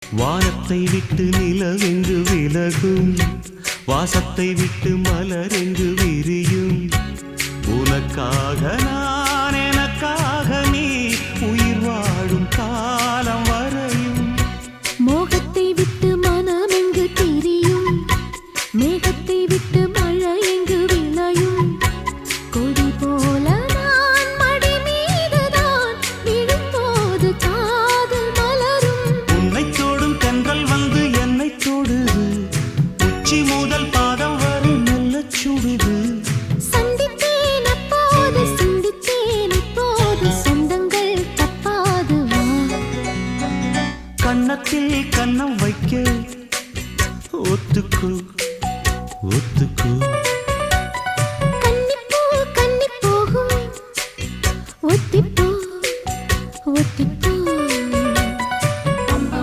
வானத்தை விட்டு நிலவென்று விலகும், வாசத்தை விட்டு மலரென்று விரியும். உனக்காக நான், எனக்காக நீ, உயிர் வாழும் காலம் வரையும். மோகத்தை விட்டு மனம் எங்கு திரியும், மேகத்தை விட்டு மழை எங்கு விளையும். கொடி போல நான் மடி மீதுதான் விழும்போது காதல் மலரும். உன்னை தோடும் தென்றல் வந்து என்னை தொடுது, உச்சி முதல் பாதம் வரை நல்ல சுடுது. சந்தித்தேன் அப்போது, சிந்தித்தேன் இப்போது, சொந்தங்கள் தப்பாது வா. கன்னத்தில் கன்னம் வைக்க ஒத்துக்கு ஒத்துக்கு. கன்னிப்பூ கன்னி போகும் ஒத்திப்போ.